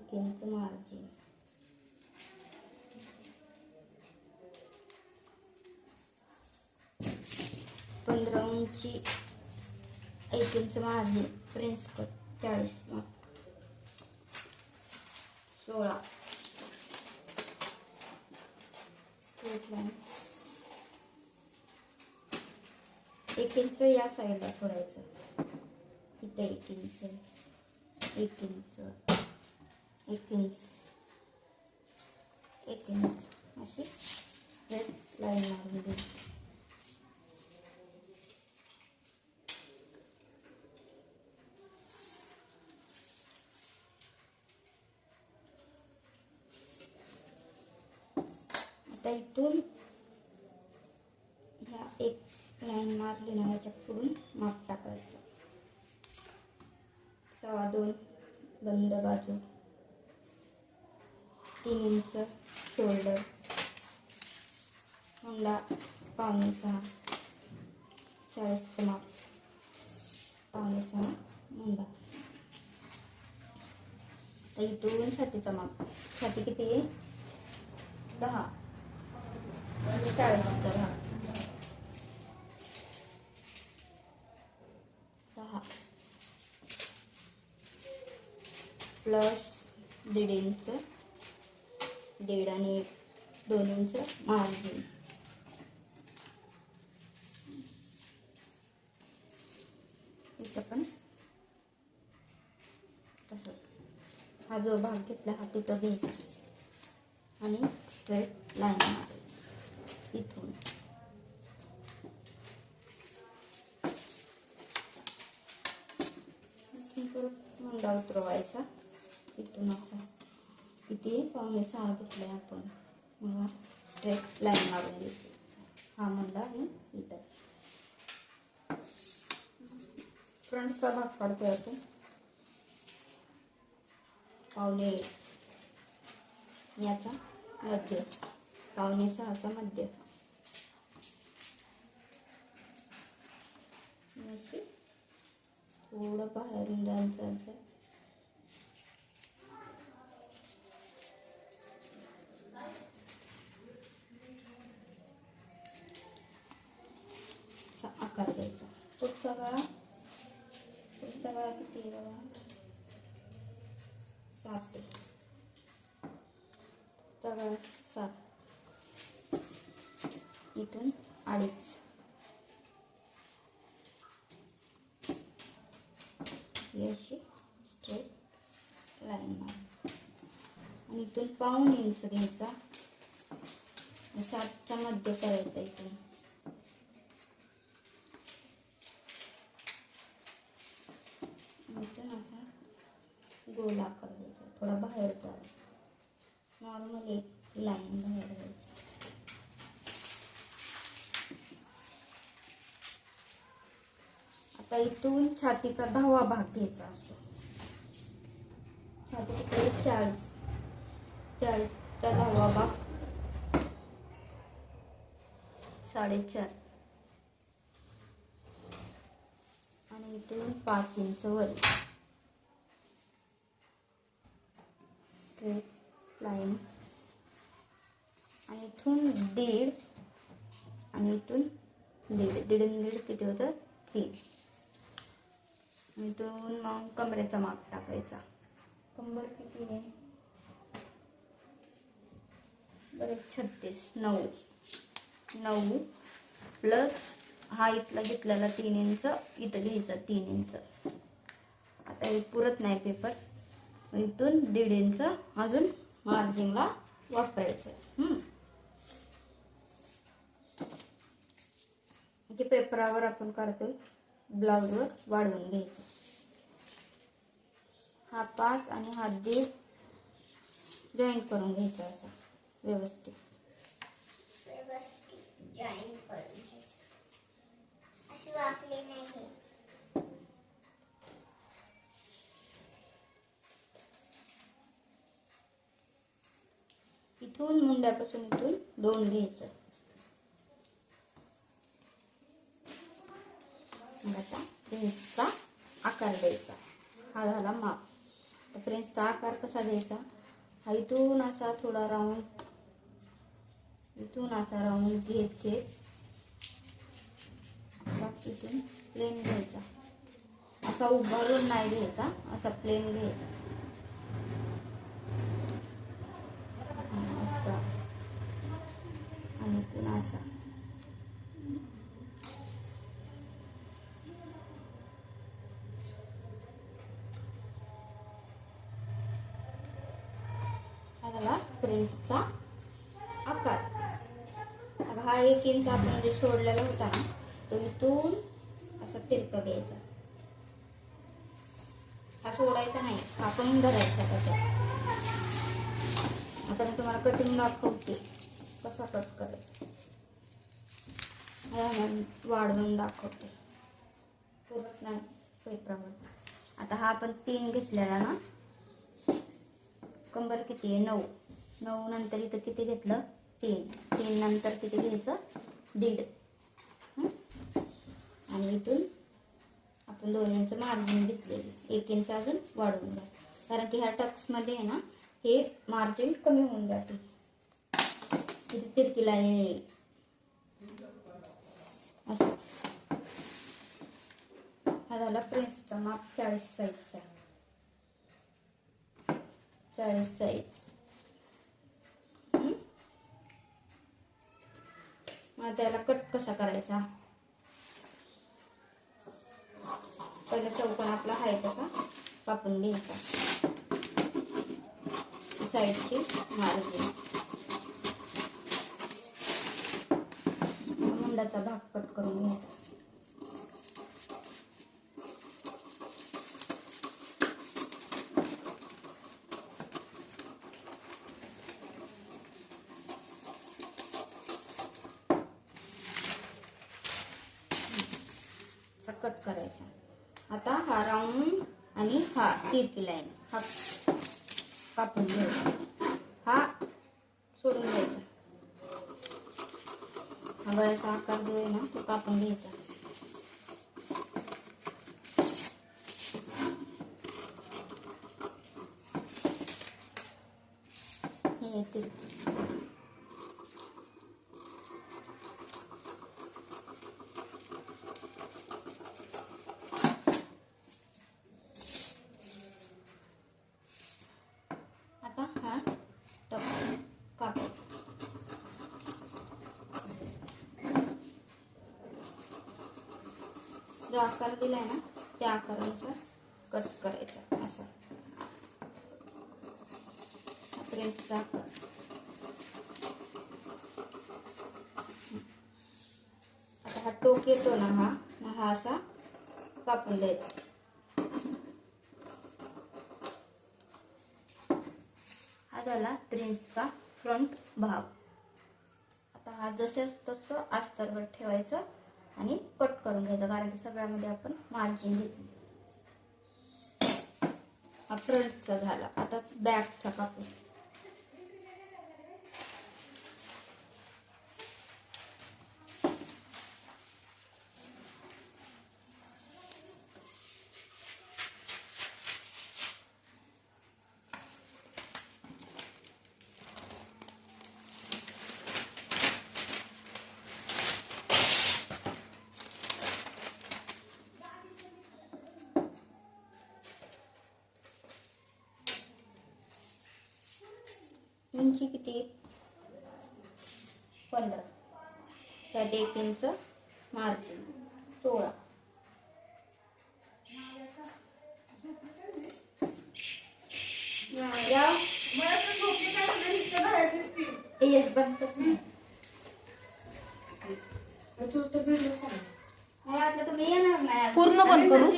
1 inch margin, 15 उंची 1 inch margin, prince cut 40 माप, 16 straight line, 1 inch या साईडला सोडायचं, इथे 1 इंच, 1 इंच, 1 इंच, 1 इंच अशी स्ट्रेट लाईन मारून द्यायची. आता इथून ह्या एक लाईन मारली ना, ह्याच्या पुढून माप टाकायचं, 2.25 बंद बाजू, 3 इंच शोल्डर, मुंडा 5.25, 40 माप, 5.25 मुंडा. तर इथून छातीचा माप, छाती किती आहे 10 म्हणजे 40चा भाग, 10 प्लस 1.5 इंच, 1.5 आणि 2 इंच मार्जिन. इथं पण तसं हा जो भाग घेतला हा तिथं घ्यायचा आणि स्ट्रेट लाईन मारायची इथून. मुंडा उतरवायचा इथून असा, किती 5.25 घेतलाय आपण, मग स्ट्रेट लाईन मारून घ्यायची, हा मुंडा आणि इथं. फ्रंटचा भाग काढतोय आपण 5.5 याचा मध्य, 5.25चा मध्य, अशी थोडं बाहेरून जायचं, आकार द्यायचा. पुढचा गळा किती आहे बघा, 7 आहे, पुढचा गळा 7, इथून 2.5, अशी स्ट्रेट लाईन मार आणि इथून 1.5 इंच घ्यायचा, 7च्या मध्ये करायचा, इथून असा गोल आकार द्यायचा, थोडा बाहेर जायचा, नॉर्मल एक लाईन बाहेर द्यायची. आता इथून छातीचा 10वा भाग घ्यायचा असतो, छातीकडे 40चा 10वा भाग, 4.5 आणि इथून 5 इंच वर स्ट्रेट लाईन आणि इथून 1.5 आणि इथून 1.5 किती होतं 3. इथून मग कमरेचा माप टाकायचा, कंबर किती आहे बरं 36, 9 प्लस हा इथला घेतलेला 3 इंच इथं घ्यायचा 3 इंच. आता हे पुरत नाही पेपर, इथून 1.5 इंच अजून मार्जिनला वापरायचं. जे पेपरावर आपण काढतोय ब्लाउजवर वाढवून घ्यायचं, हा 5 आणि हा 1.5 जॉईंट करून घ्यायचा, असं व्यवस्थित जॉईंट करून घ्यायचं, अशी वाकली नाही. इथून मुंड्यापासून इथून 2 घ्यायचं. मग आता प्रिन्सचा आकार द्यायचा, हा झाला माप. तर फ्रेंड्सचा आकार कसा द्यायचा, हा इथून असा थोडा राऊंड, इथून असा राऊंड घेत असा इथून प्लेन घ्यायचा, असा उभारून नाही घ्यायचा, असा प्लेन घ्यायचा असा, आणि इथून असा झाला प्रिन्सचा आकार. आता हा 1 इंच आपण जे सोडलेला होता ना, तो इथून असं तिरकं घ्यायचा, हा सोडायचा नाही, हा पण धरायचा त्याच्यात. आता मी तुम्हाला कटिंग दाखवते कसा कट करायचा, वाढवून दाखवते परत नाही पेपरावर. आता हा आपण 3 घेतलेला ना, कंबर किती आहे 9, 9 नंतर इथं किती घेतलं 3 नंतर किती घ्यायचं 1.5, आणि इथून आपण 2 इंच मार्जिन घेतलेली, 1 इंच अजून वाढवून घ्या, कारण की ह्या टक्समध्ये आहे ना हे मार्जिन कमी होऊन जाते, तिथे तिरकी लाईन येईल असं. हा झाला प्रिन्सचा माप 40 साईजचा, 40 साईज. मग त्याला कट कसा करायचा, पहिले चौकोन आपला आहे तसा कापून घ्यायचा, साईडची मार्जिन, मुंडाचा भाग कट करून घ्यायचा. कट करायचा. आता हा राऊंड आणि हा तिरकी लाईन हा कापून घ्यायचा, हा सोडून घ्यायचा, हा गळ्याचा आकार जो आहे ना तो कापून घ्यायचा. हे तिरकी जो आकार दिलाय ना त्या आकारानुसार कट करायचा असा प्रिन्सचा आकार. आता हा टोक येतो ना हा असा कापून द्यायचा. हा झाला प्रिन्सचा फ्रंट भाग. आता हा जसंच तसं अस्तरवर ठेवायचं आणि कट करून घ्यायचा, कारण की सगळ्यामध्ये आपण मार्जिन घेतली. हा फ्रंटचा झाला. आता बॅकचा कापून. उंची किती 15, त्यात 1 इंच मार्जिन 16. येस बंद मला वाटलं तुम्ही येणार नाही. पूर्ण बंद करू.